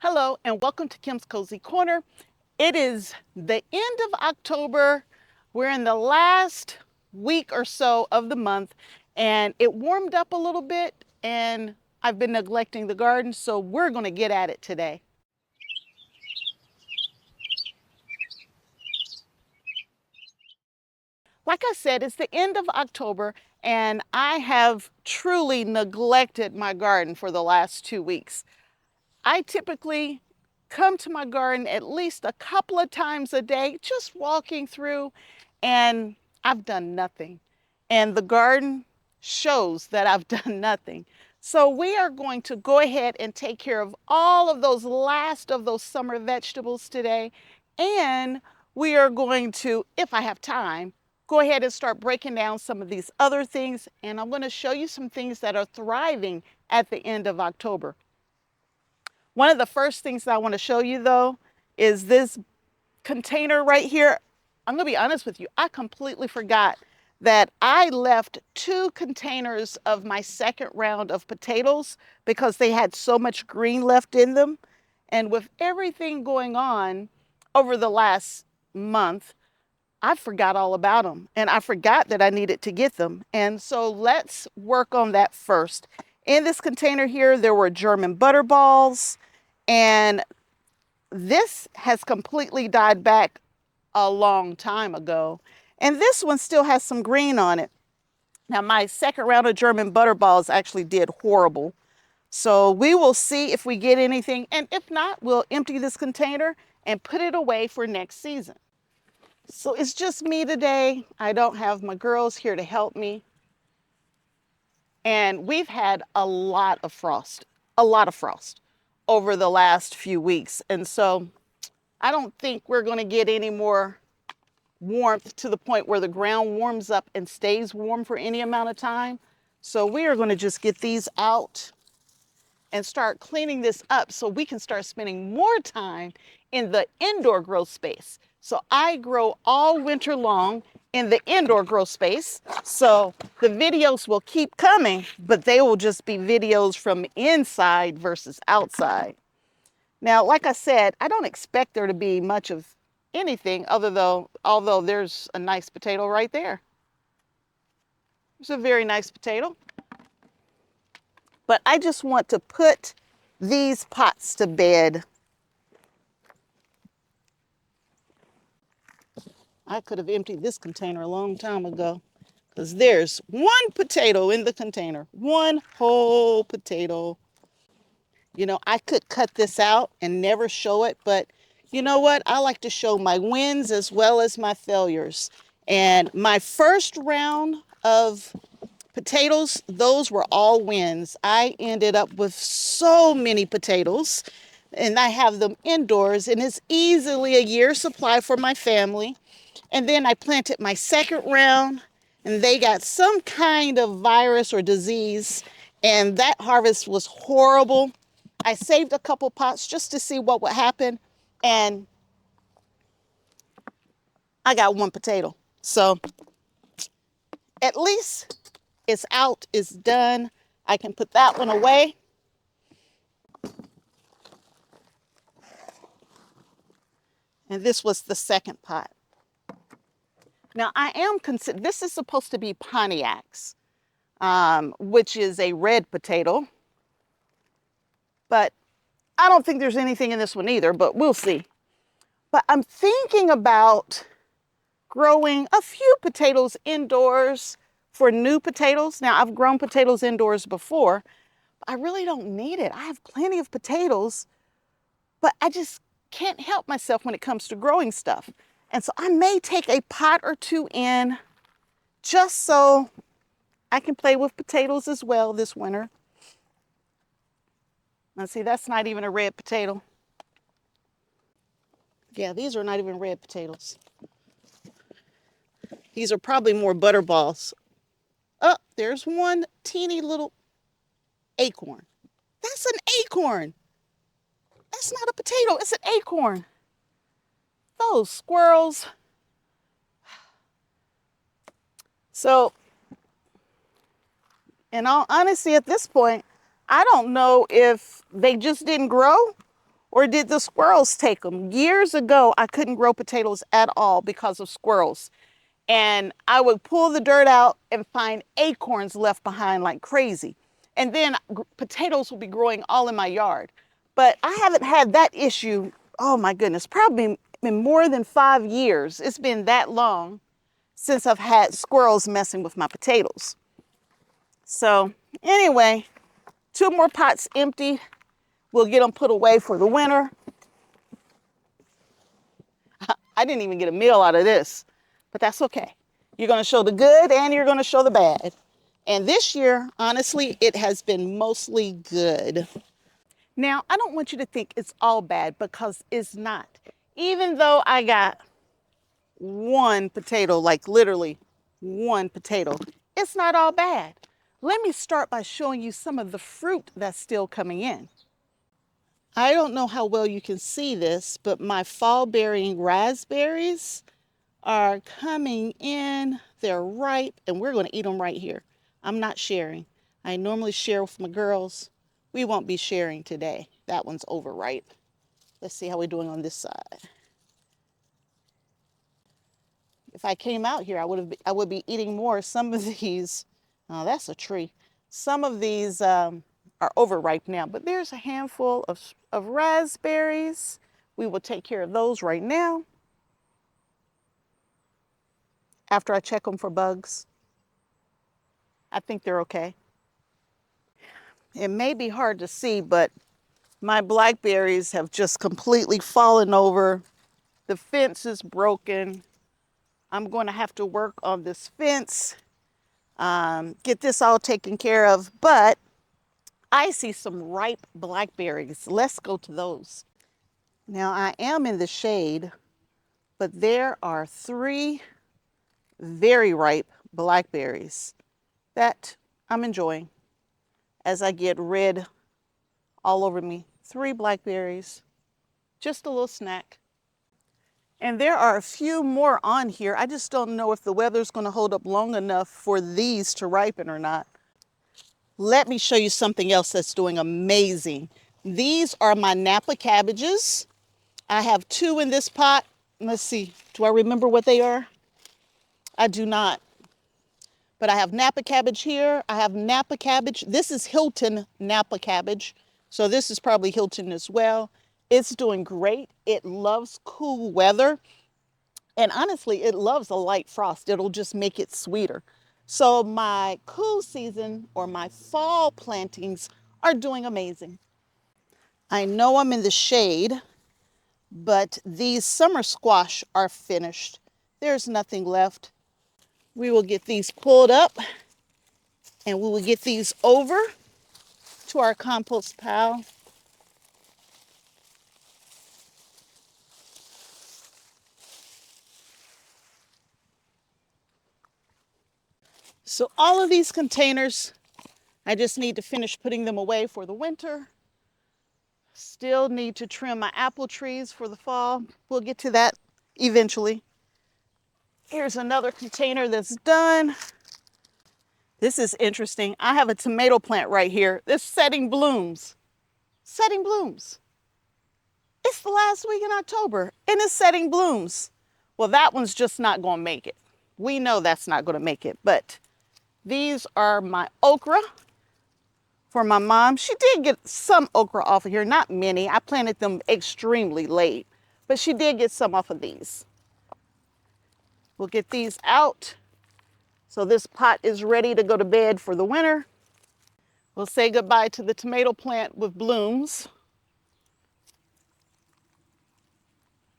Hello and welcome to Kim's Cozy Corner. It is the end of October. We're in the last week or so of the month and it warmed up a little bit and I've been neglecting the garden, so we're going to get at it today. Like I said, it's the end of October and I have truly neglected my garden for the last 2 weeks. I typically come to my garden at least a couple of times a day, just walking through, and I've done nothing. And the garden shows that I've done nothing. So we are going to go ahead and take care of all of those last of those summer vegetables today. And we are going to, if I have time, go ahead and start breaking down some of these other things. And I'm going to show you some things that are thriving at the end of October. One of the first things that I want to show you though is this container right here. I'm going to be honest with you, I completely forgot that I left 2 containers of my second round of potatoes because they had so much green left in them. And with everything going on over the last month, I forgot all about them and I forgot that I needed to get them. And so let's work on that first. In this container here, there were German butter balls, and this has completely died back a long time ago. And this one still has some green on it. Now, my second round of German butter balls actually did horrible. So we will see if we get anything. And if not, we'll empty this container and put it away for next season. So it's just me today. I don't have my girls here to help me. And we've had a lot of frost over the last few weeks. And so I don't think we're going to get any more warmth to the point where the ground warms up and stays warm for any amount of time. So we are going to just get these out and start cleaning this up so we can start spending more time in the indoor grow space. So I grow all winter long in the indoor grow space. So the videos will keep coming, but they will just be videos from inside versus outside. Now, like I said, I don't expect there to be much of anything although there's a nice potato right there. It's a very nice potato. But I just want to put these pots to bed. I could have emptied this container a long time ago because there's one potato in the container, one whole potato. You know, I could cut this out and never show it, but you know what? I like to show my wins as well as my failures. And my first round of potatoes, those were all wins. I ended up with so many potatoes and I have them indoors and it's easily a year's supply for my family. And then I planted my second round and they got some kind of virus or disease and that harvest was horrible. I saved a couple pots just to see what would happen and I got one potato. So at least it's out, it's done. I can put that one away. And this was the second pot. Now this is supposed to be Pontiacs, which is a red potato. But I don't think there's anything in this one either, but we'll see. But I'm thinking about growing a few potatoes indoors for new potatoes. Now, I've grown potatoes indoors before, but I really don't need it. I have plenty of potatoes, but I just can't help myself when it comes to growing stuff. And so I may take a pot or 2 in just so I can play with potatoes as well this winter. Now see, that's not even a red potato. Yeah, these are not even red potatoes. These are probably more butter balls. Oh, there's one teeny little acorn. That's an acorn. That's not a potato, it's an acorn. Those squirrels. So, in all honesty, at this point, I don't know if they just didn't grow Or did the squirrels take them? Years ago, I couldn't grow potatoes at all because of squirrels. And I would pull the dirt out and find acorns left behind like crazy. And then potatoes will be growing all in my yard. But I haven't had that issue, oh my goodness, probably in more than 5 years. It's been that long since I've had squirrels messing with my potatoes. So anyway, 2 more pots empty. We'll get them put away for the winter. I didn't even get a meal out of this, but that's okay. You're going to show the good and you're going to show the bad. And this year, honestly, it has been mostly good. Now, I don't want you to think it's all bad because it's not. Even though I got 1 potato, like literally 1 potato, it's not all bad. Let me start by showing you some of the fruit that's still coming in. I don't know how well you can see this, but my fall bearing raspberries are coming in. They're ripe, and we're going to eat them right here. I'm not sharing. I normally share with my girls. We won't be sharing today. That one's overripe. Let's see how we're doing on this side. If I came out here, I would be eating more. Some of these, oh, that's a tree. Some of these are overripe now, but there's a handful of raspberries. We will take care of those right now after I check them for bugs. I think they're okay. It may be hard to see, but my blackberries have just completely fallen over. The fence is broken. I'm going to have to work on this fence, get this all taken care of, but I see some ripe blackberries. Let's go to those. Now I am in the shade, but there are 3 very ripe blackberries that I'm enjoying as I get red all over me. 3 blackberries, just a little snack. And there are a few more on here. I just don't know if the weather's going to hold up long enough for these to ripen or not. Let me show you something else that's doing amazing. These are my Napa cabbages. I have 2 in this pot. Let's see, do I remember what they are? I do not. But I have Napa cabbage here. I have Napa cabbage. This is Hilton Napa cabbage. So this is probably Hilton as well. It's doing great. It loves cool weather. And honestly, it loves a light frost. It'll just make it sweeter. So my cool season or my fall plantings are doing amazing. I know I'm in the shade, but these summer squash are finished. There's nothing left. We will get these pulled up and we will get these over to our compost pile. So all of these containers, I just need to finish putting them away for the winter. Still need to trim my apple trees for the fall. We'll get to that eventually. Here's another container that's done. This is interesting. I have a tomato plant right here. It's setting blooms. Setting blooms. It's the last week in October and it's setting blooms. Well, that one's just not going to make it. We know that's not going to make it, but these are my okra for my mom. She did get some okra off of here, not many. I planted them extremely late, but she did get some off of these. We'll get these out. So this pot is ready to go to bed for the winter. We'll say goodbye to the tomato plant with blooms.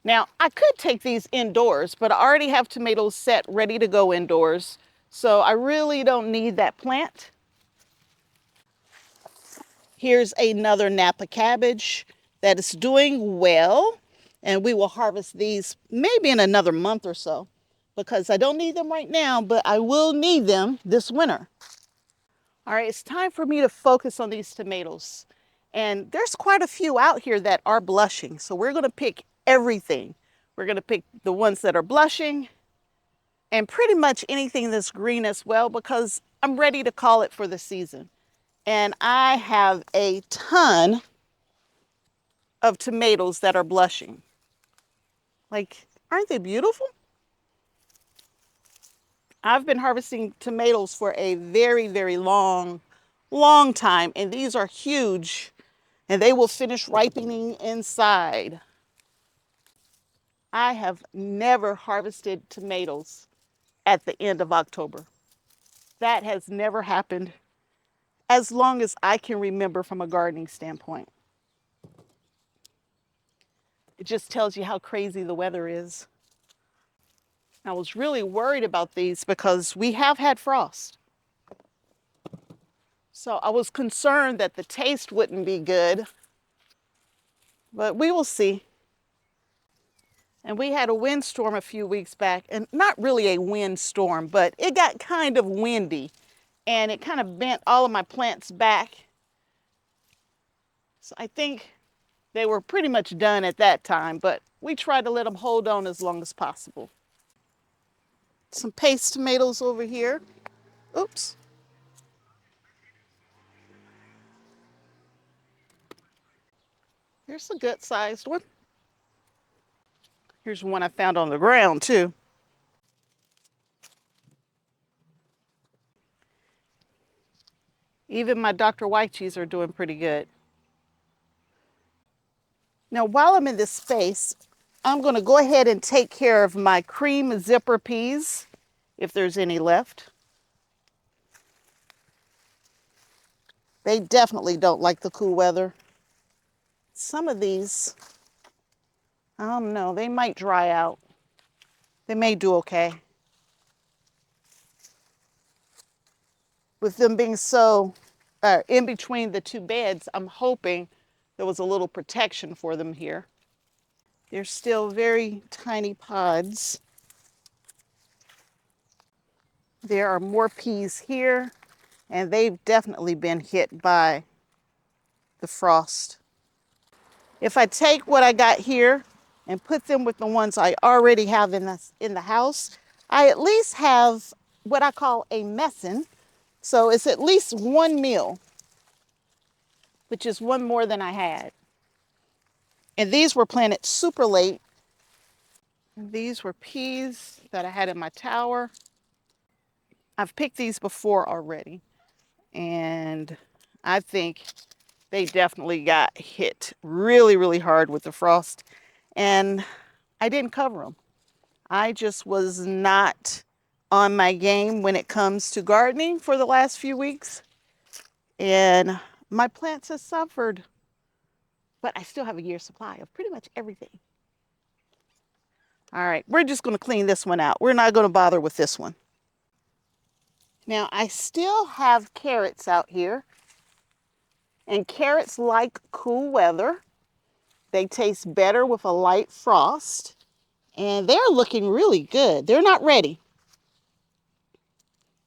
Now, I could take these indoors, but I already have tomatoes set ready to go indoors. So I really don't need that plant. Here's another Napa cabbage that is doing well. And we will harvest these maybe in another month or so because I don't need them right now, but I will need them this winter. All right, it's time for me to focus on these tomatoes. And there's quite a few out here that are blushing. So we're gonna pick everything. We're gonna pick the ones that are blushing and pretty much anything that's green as well because I'm ready to call it for the season. And I have a ton of tomatoes that are blushing. Like, aren't they beautiful? I've been harvesting tomatoes for a very, very long time, and these are huge, and they will finish ripening inside. I have never harvested tomatoes at the end of October. That has never happened as long as I can remember from a gardening standpoint. It just tells you how crazy the weather is. I was really worried about these because we have had frost. So I was concerned that the taste wouldn't be good, but we will see. And we had a windstorm a few weeks back, and not really a windstorm, but it got kind of windy, and it kind of bent all of my plants back. So I think they were pretty much done at that time, but we tried to let them hold on as long as possible. Some paste tomatoes over here. Oops. Here's a good sized one. Here's one I found on the ground too. Even my Dr. White cheese are doing pretty good. Now, while I'm in this space, I'm going to go ahead and take care of my cream zipper peas, if there's any left. They definitely don't like the cool weather. Some of these, I don't know, they might dry out. They may do okay. With them being so in between the two beds, I'm hoping there was a little protection for them here. They're still very tiny pods. There are more peas here, and they've definitely been hit by the frost. If I take what I got here and put them with the ones I already have in the house, I at least have what I call a messin. So it's at least one meal, which is one more than I had. And these were planted super late. And these were peas that I had in my tower. I've picked these before already, and I think they definitely got hit really, really hard with the frost. And I didn't cover them. I just was not on my game when it comes to gardening for the last few weeks. And my plants have suffered. But I still have a year's supply of pretty much everything. All right, we're just going to clean this one out. We're not going to bother with this one. Now, I still have carrots out here. And carrots like cool weather. They taste better with a light frost. And they're looking really good. They're not ready.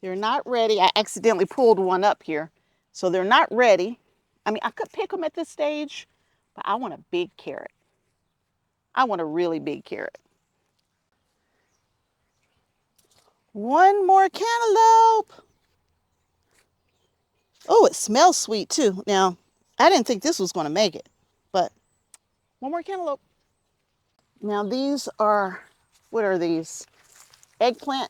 They're not ready. I accidentally pulled one up here. So they're not ready. I mean, I could pick them at this stage, but I want a big carrot. I want a really big carrot. One more cantaloupe. Oh, it smells sweet too. Now, I didn't think this was going to make it, but one more cantaloupe. Now these are, what are these? Eggplant.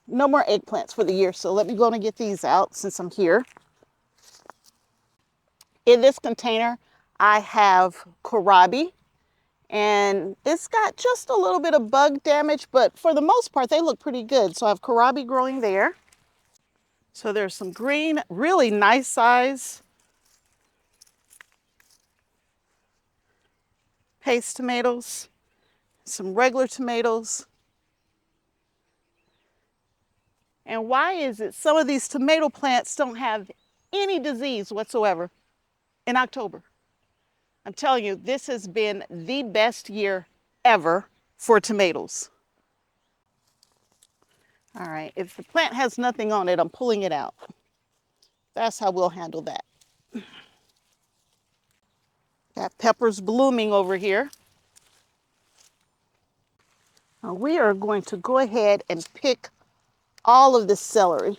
No more eggplants for the year, so let me go and get these out since I'm here. In this container, I have kohlrabi, and it's got just a little bit of bug damage, but for the most part, they look pretty good. So I have kohlrabi growing there. So there's some green, really nice size paste tomatoes, some regular tomatoes. And why is it some of these tomato plants don't have any disease whatsoever in October? I'm telling you, this has been the best year ever for tomatoes. All right, if the plant has nothing on it, I'm pulling it out. That's how we'll handle that. Got peppers blooming over here. Now we are going to go ahead and pick all of this celery.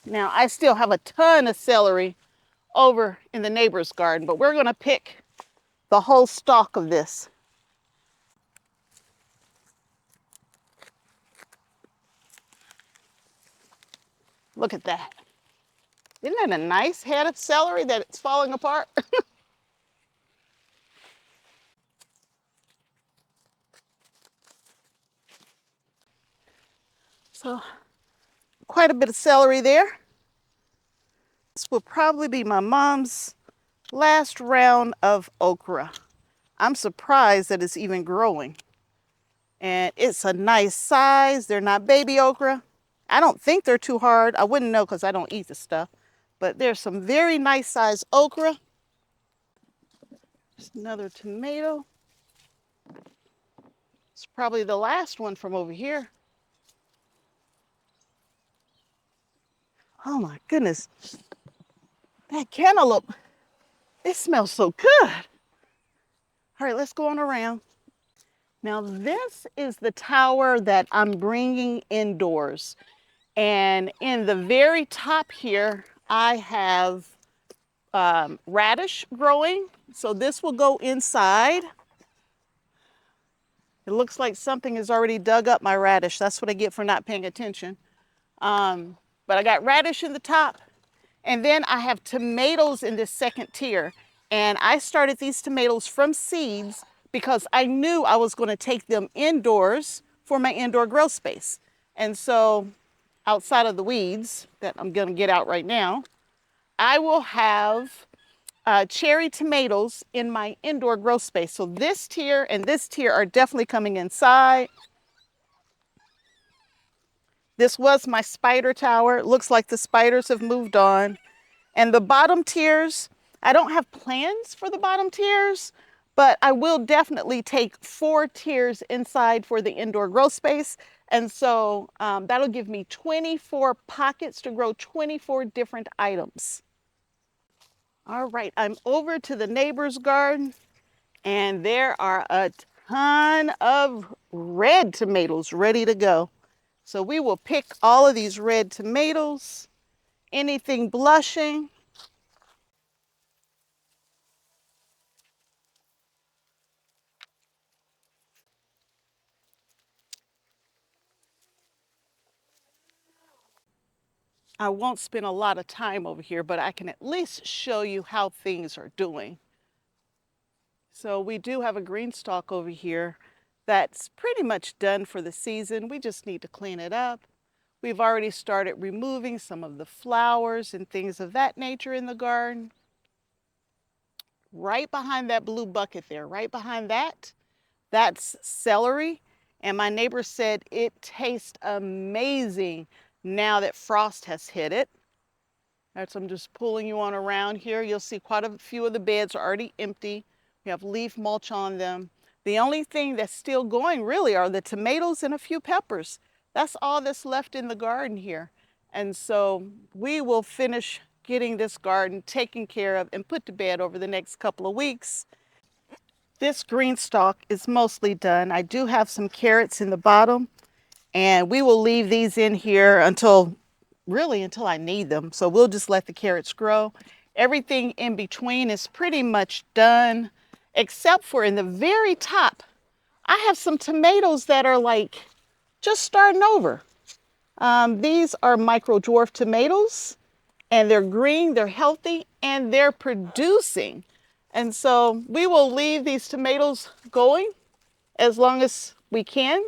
Now I still have a ton of celery over in the neighbor's garden, but we're gonna pick the whole stalk of this. Look at that. Isn't that a nice head of celery that it's falling apart? So quite a bit of celery there. This will probably be my mom's last round of okra. I'm surprised that it's even growing. And it's a nice size. They're not baby okra. I don't think they're too hard. I wouldn't know because I don't eat the stuff. But there's some very nice size okra. Just another tomato. It's probably the last one from over here. Oh my goodness. That cantaloupe, it smells so good. All right, let's go on around. Now this is the tower that I'm bringing indoors. And in the very top here, I have radish growing. So this will go inside. It looks like something has already dug up my radish. That's what I get for not paying attention. But I got radish in the top. And then I have tomatoes in this second tier. And I started these tomatoes from seeds because I knew I was going to take them indoors for my indoor grow space. And so outside of the weeds that I'm going to get out right now, I will have cherry tomatoes in my indoor grow space. So this tier and this tier are definitely coming inside. This was my spider tower. It looks like the spiders have moved on. And the bottom tiers, I don't have plans for the bottom tiers, but I will definitely take 4 tiers inside for the indoor grow space. And so that'll give me 24 pockets to grow 24 different items. All right, I'm over to the neighbor's garden and there are a ton of red tomatoes ready to go. So we will pick all of these red tomatoes, anything blushing. I won't spend a lot of time over here, but I can at least show you how things are doing. So we do have a GreenStalk over here that's pretty much done for the season. We just need to clean it up. We've already started removing some of the flowers and things of that nature in the garden. Right behind that blue bucket there, right behind that, that's celery. And my neighbor said it tastes amazing now that frost has hit it. As I'm just pulling you on around here, you'll see quite a few of the beds are already empty. We have leaf mulch on them. The only thing that's still going really are the tomatoes and a few peppers. That's all that's left in the garden here. And so we will finish getting this garden taken care of and put to bed over the next couple of weeks. This GreenStalk is mostly done. I do have some carrots in the bottom, and we will leave these in here until I need them. So we'll just let the carrots grow. Everything in between is pretty much done, except for in the very top, I have some tomatoes that are like just starting over. These are micro dwarf tomatoes, and they're green, they're healthy, and they're producing. And so we will leave these tomatoes going as long as we can.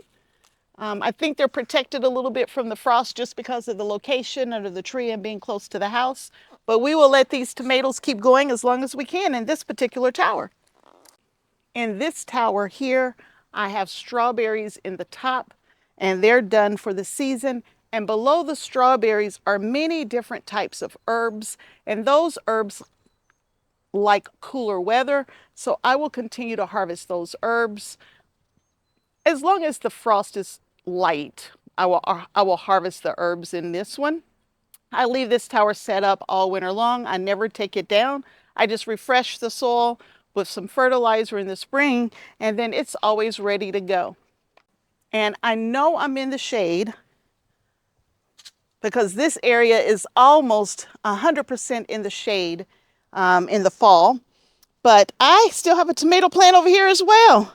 I think they're protected a little bit from the frost just because of the location under the tree and being close to the house. But we will let these tomatoes keep going as long as we can in this particular tower. In this tower here, I have strawberries in the top, and they're done for the season. And below the strawberries are many different types of herbs, and those herbs like cooler weather. So I will continue to harvest those herbs. As long as the frost is light, I will harvest the herbs in this one. I leave this tower set up all winter long. I never take it down. I just refresh the soil with some fertilizer in the spring, and then it's always ready to go. And I know I'm in the shade because this area is almost 100% in the shade. in the fall. But I still have a tomato plant over here as well.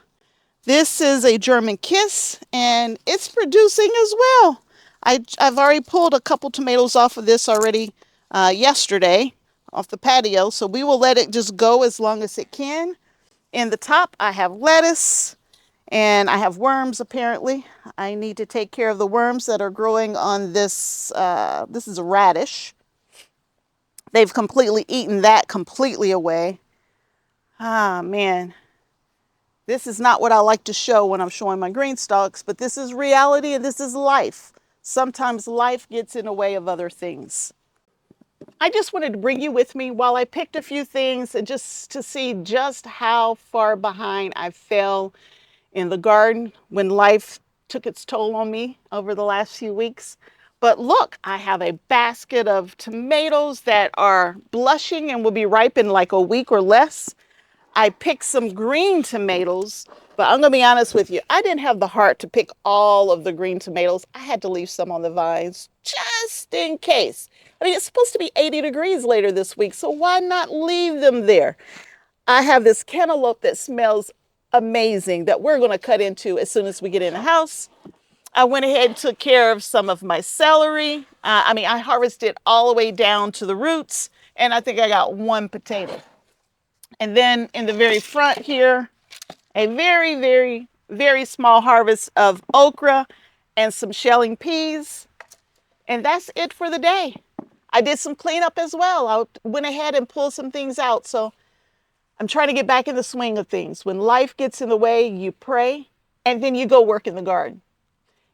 This is a German Kiss, and it's producing as well. I've already pulled a couple tomatoes off of this already yesterday off the patio, so we will let it just go as long as it can. In the top, I have lettuce, and I have worms apparently. I need to take care of the worms that are growing on this. This is a radish. They've completely eaten that completely away. Ah, man. This is not what I like to show when I'm showing my green stalks, but this is reality and this is life. Sometimes life gets in the way of other things. I just wanted to bring you with me while I picked a few things and just to see just how far behind I fell in the garden when life took its toll on me over the last few weeks. But look, I have a basket of tomatoes that are blushing and will be ripe in like a week or less. I picked some green tomatoes, but I'm going to be honest with you. I didn't have the heart to pick all of the green tomatoes. I had to leave some on the vines just in case. I mean, it's supposed to be 80 degrees later this week, so why not leave them there? I have this cantaloupe that smells amazing that we're going to cut into as soon as we get in the house. I went ahead and took care of some of my celery. I harvested all the way down to the roots, and I think I got one potato. And then in the very front here, a very, very, very small harvest of okra and some shelling peas. And that's it for the day. I did some cleanup as well. I went ahead and pulled some things out. So I'm trying to get back in the swing of things. When life gets in the way, you pray and then you go work in the garden.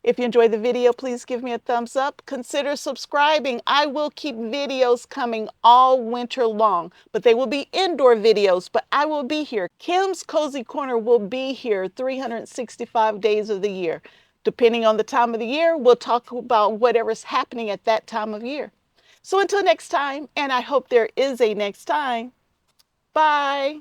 If you enjoyed the video, please give me a thumbs up. Consider subscribing. I will keep videos coming all winter long, but they will be indoor videos, but I will be here. Kim's Kozy Korner will be here 365 days of the year. Depending on the time of the year, we'll talk about whatever's happening at that time of year. So until next time, and I hope there is a next time, bye.